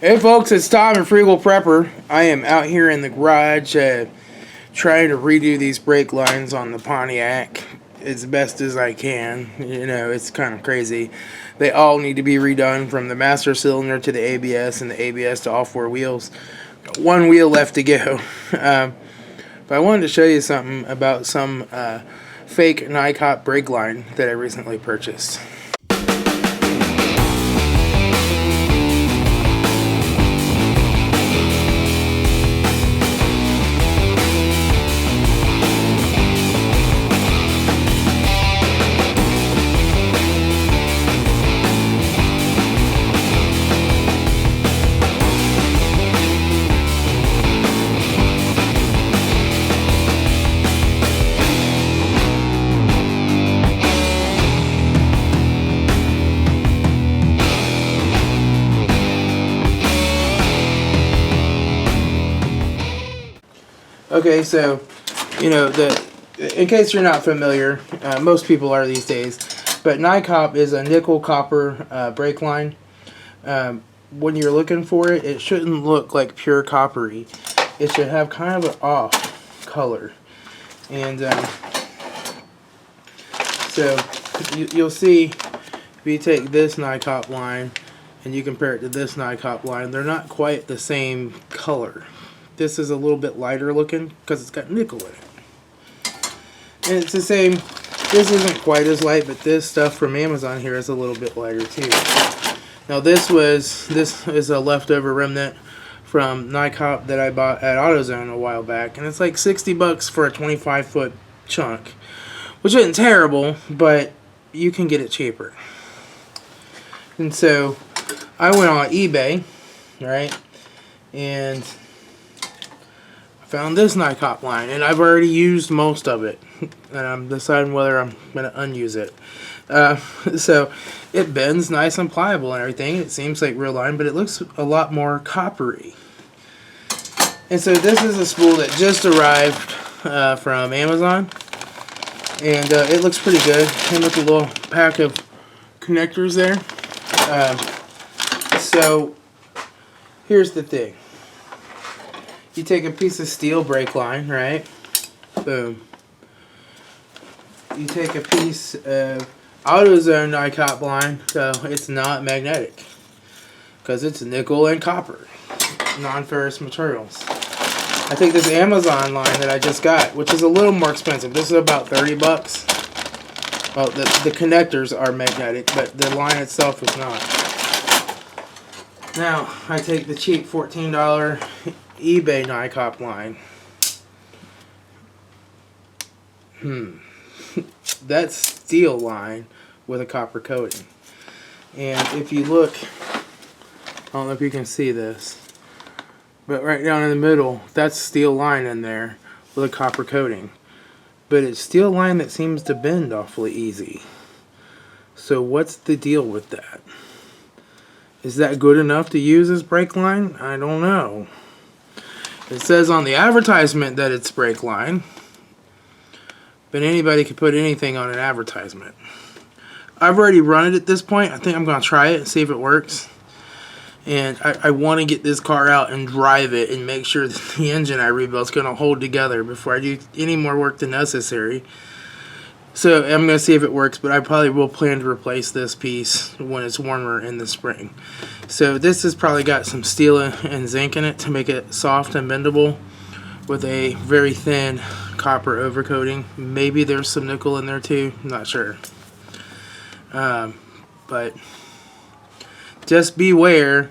Hey folks, it's Tom and Frugal Prepper. I am out here in the garage trying to redo these brake lines on the Pontiac as best as I can. You know, it's kind of crazy. They all need to be redone from the master cylinder to the ABS and the ABS to all four wheels. Got one wheel left to go. But I wanted to show you something about some fake NiCop brake line that I recently purchased. Okay, so, you know, in case you're not familiar, most people are these days, but NiCop is a nickel copper brake line. When you're looking for it, it shouldn't look like pure coppery. It should have kind of an off color. And so you'll see if you take this NiCop line and you compare it to this NiCop line, they're not quite the same color. This is a little bit lighter looking because it's got nickel in it. And it's the same, this isn't quite as light, but this stuff from Amazon here is a little bit lighter too. Now this is a leftover remnant from NiCop that I bought at AutoZone a while back, and it's like 60 bucks for a 25-foot chunk, which isn't terrible, but you can get it cheaper. And so I went on eBay, right, and found this NiCop line, and I've already used most of it, and I'm deciding whether I'm going to unuse it. So it bends nice and pliable and everything. It seems like real line, but it looks a lot more coppery. And so this is a spool that just arrived from Amazon, and it looks pretty good. Came with a little pack of connectors there. So here's the thing. You take a piece of steel brake line, right? Boom. You take a piece of AutoZone NiCop line, so it's not magnetic, because it's nickel and copper, non-ferrous materials. I take this Amazon line that I just got, which is a little more expensive. This is about 30 bucks. Well, the connectors are magnetic, but the line itself is not. Now, I take the cheap $14 eBay NiCop line. That's steel line with a copper coating. And if you look, I don't know if you can see this, but right down in the middle, that's steel line in there with a copper coating. But it's steel line that seems to bend awfully easy. So what's the deal with that? Is that good enough to use as brake line? I don't know. It says on the advertisement that it's brake line, but anybody can put anything on an advertisement. I've already run it at this point. I think I'm going to try it and see if it works. And I want to get this car out and drive it and make sure that the engine I rebuilt is going to hold together before I do any more work than necessary. So I'm going to see if it works, but I probably will plan to replace this piece when it's warmer in the spring. So this has probably got some steel and zinc in it to make it soft and bendable with a very thin copper overcoating. Maybe there's some nickel in there too, I'm not sure. But just beware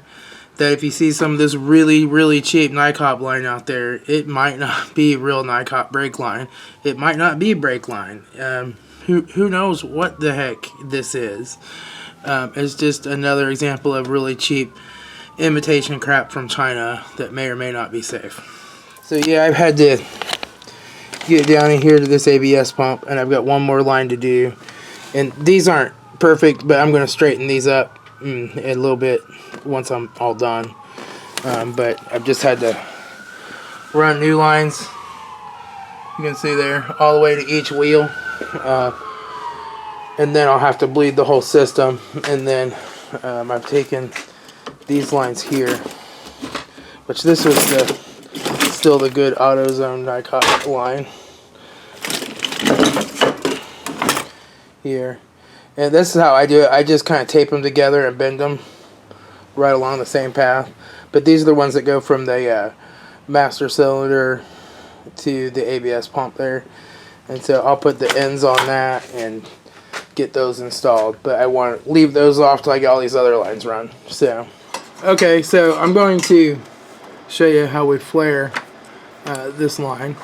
that if you see some of this really, really cheap NiCop line out there, it might not be real NiCop brake line. It might not be brake line. Who knows what the heck this is. It's just another example of really cheap imitation crap from China that may or may not be safe. So yeah, I've had to get down in here to this ABS pump, and I've got one more line to do. And these aren't perfect, but I'm going to straighten these up a little bit once I'm all done. But I've just had to run new lines. You can see there, all the way to each wheel. And then I'll have to bleed the whole system. And then I've taken these lines here which this was still the good AutoZone NiCop line here. And this is how I do it. I just kind of tape them together and bend them right along the same path. But these are the ones that go from the master cylinder to the ABS pump there. And so I'll put the ends on that and get those installed. But I want to leave those off till I get all these other lines run. So, okay, so I'm going to show you how we flare this line.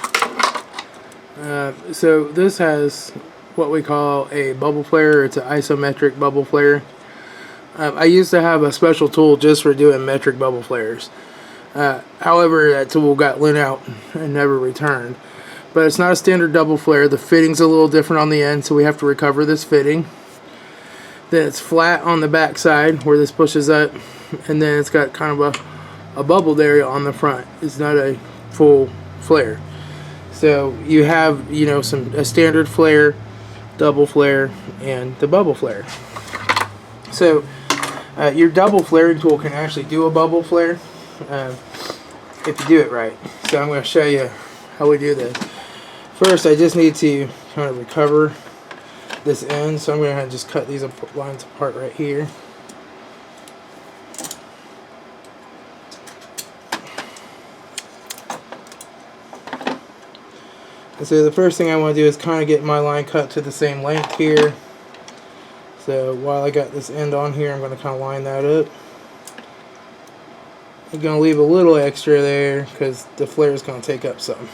So this has what we call a bubble flare. It's an isometric bubble flare. I used to have a special tool just for doing metric bubble flares. However, that tool got lent out and never returned. But it's not a standard double flare. The fitting's a little different on the end, so we have to recover this fitting. Then it's flat on the back side where this pushes up, and then it's got kind of a bubbled area on the front. It's not a full flare. So you have, you know, a standard flare, double flare, and the bubble flare. So your double flaring tool can actually do a bubble flare if you do it right. So I'm going to show you how we do this. First, I just need to kind of recover this end, so I'm going to just cut these lines apart right here. And so the first thing I want to do is kind of get my line cut to the same length here. So while I got this end on here, I'm going to kind of line that up. I'm going to leave a little extra there because the flare is going to take up some.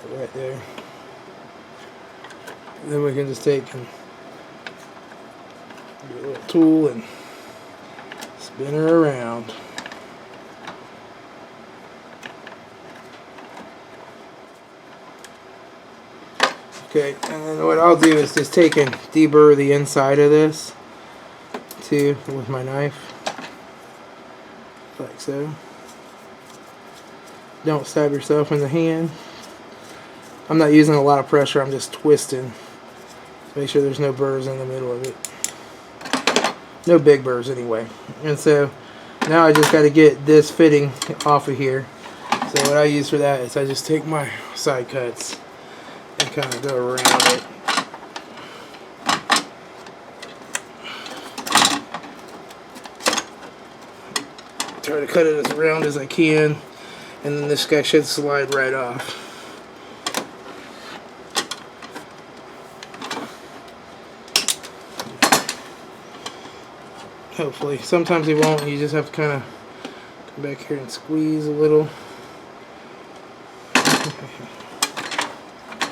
Right there. And then we can just take and get a little tool and spin her around. Okay, and then what I'll do is just take and deburr the inside of this too with my knife, like so. Don't stab yourself in the hand. I'm not using a lot of pressure, I'm just twisting. Make sure there's no burrs in the middle of it. No big burrs anyway. And so now I just got to get this fitting off of here. So what I use for that is I just take my side cuts and kind of go around it. Try to cut it as round as I can, and then this guy should slide right off. Hopefully. Sometimes he won't. You just have to kind of come back here and squeeze a little.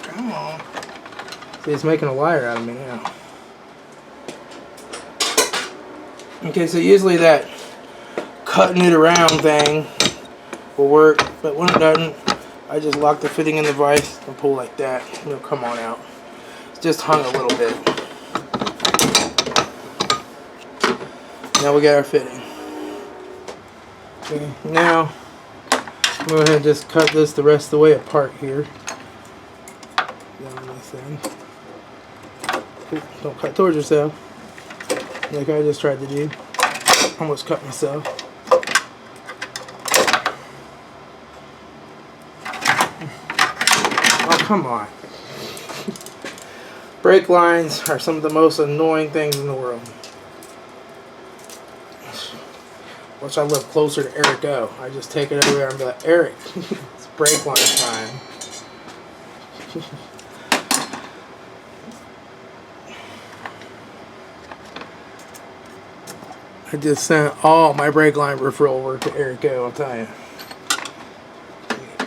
Come on. See, it's making a liar out of me now. Okay, so usually that cutting it around thing will work, but when it doesn't, I just lock the fitting in the vise and pull like that. It'll come on out. It's just hung a little bit. Now we got our fitting. Okay, now go ahead and just cut this the rest of the way apart here. Down this end. Don't cut towards yourself, like I just tried to do. Almost cut myself. Oh, come on. Brake lines are some of the most annoying things in the world. Wish I lived closer to Eric O. I just take it over there and be like, Eric, it's brake line time. I just sent all my brake line referral work to Eric O, I'll tell you.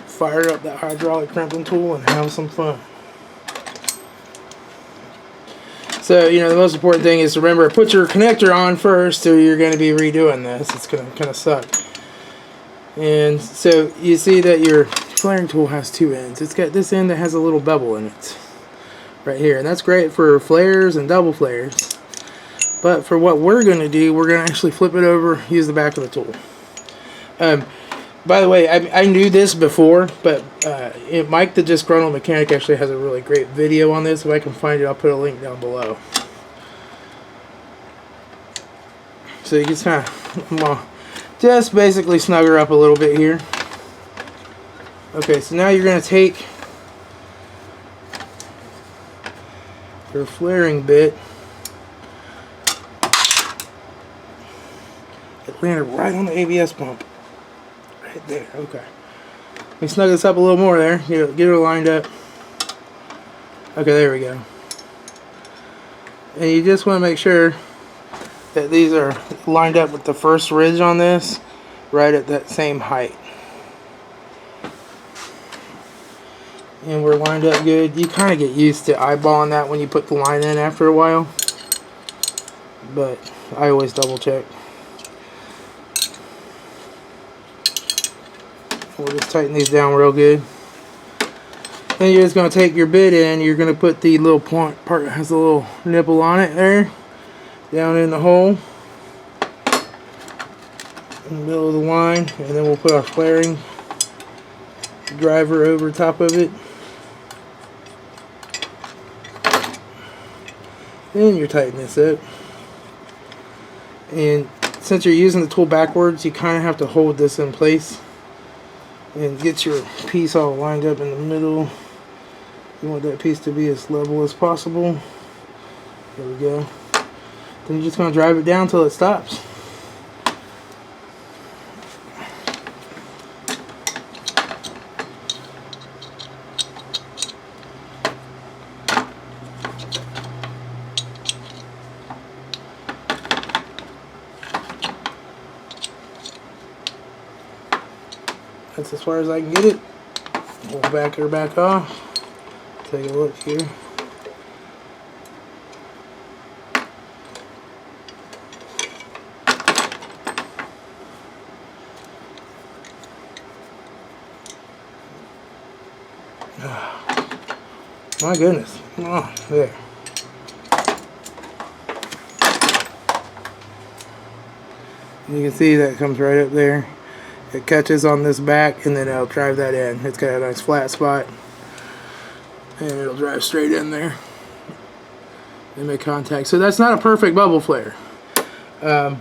Fire up that hydraulic crimping tool and have some fun. So, you know, the most important thing is to remember, put your connector on first or you're going to be redoing this. It's going to kind of suck. And so you see that your flaring tool has two ends. It's got this end that has a little bevel in it right here. And that's great for flares and double flares. But for what we're going to do, we're going to actually flip it over, use the back of the tool. By the way, I knew this before, but Mike the Disgruntled Mechanic actually has a really great video on this. If I can find it, I'll put a link down below. So you just kind of, just basically snug her up a little bit here. Okay, so now you're going to take your flaring bit. It landed right on the ABS pump. Right there, okay. Let me snug this up a little more there. Get her lined up. Okay, there we go. And you just want to make sure that these are lined up with the first ridge on this, right at that same height. And we're lined up good. You kind of get used to eyeballing that when you put the line in after a while, but I always double check. We'll just tighten these down real good. Then you're just going to take your bit in. You're going to put the little point part that has a little nipple on it there, down in the hole, in the middle of the line, and then we'll put our flaring driver over top of it. And you're tightening this up. And since you're using the tool backwards, you kind of have to hold this in place and get your piece all lined up in the middle. You want that piece to be as level as possible. There we go. Then you're just going to drive it down until it stops. That's as far as I can get it. We'll back her back off. Take a look here. My goodness. Oh, there. You can see that comes right up there. It catches on this back and then it'll drive that in. It's got a nice flat spot. And it'll drive straight in there and make contact. So that's not a perfect bubble flare. But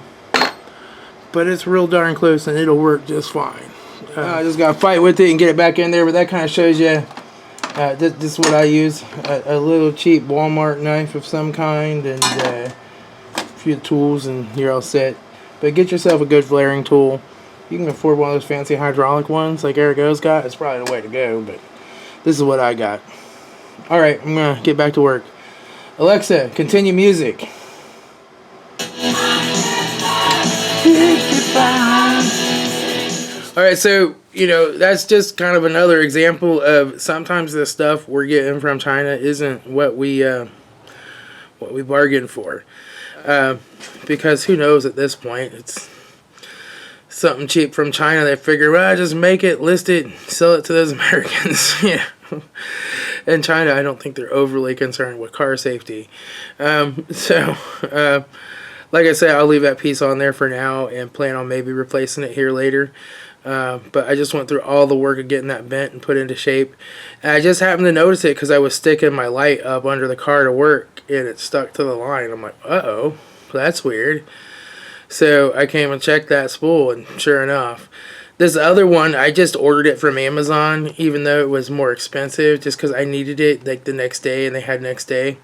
it's real darn close and it'll work just fine. I just got to fight with it and get it back in there. But that kind of shows you, this is what I use. A little cheap Walmart knife of some kind and a few tools and you're all set. But get yourself a good flaring tool. You can afford one of those fancy hydraulic ones like Erigo's got. It's probably the way to go, but this is what I got. Alright, I'm going to get back to work. Alexa, continue music. Alright, so, that's just kind of another example of sometimes the stuff we're getting from China isn't what we bargained for. Because who knows at this point, it's something cheap from China. They figure, well, just make it, list it, sell it to those Americans. Yeah. In China, I don't think they're overly concerned with car safety. Like I said, I'll leave that piece on there for now and plan on maybe replacing it here later. But I just went through all the work of getting that bent and put into shape. And I just happened to notice it because I was sticking my light up under the car to work and it stuck to the line. I'm like, uh-oh, that's weird. So I came and checked that spool, and sure enough, this other one, I just ordered it from Amazon, even though it was more expensive, just because I needed it like the next day, and they had next day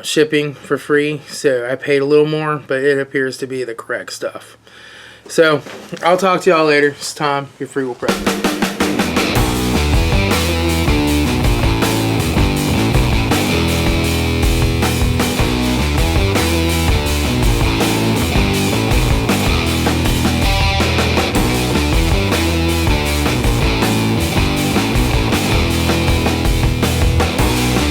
shipping for free. So I paid a little more, but it appears to be the correct stuff. So I'll talk to y'all later. It's Tom, your Free Will President.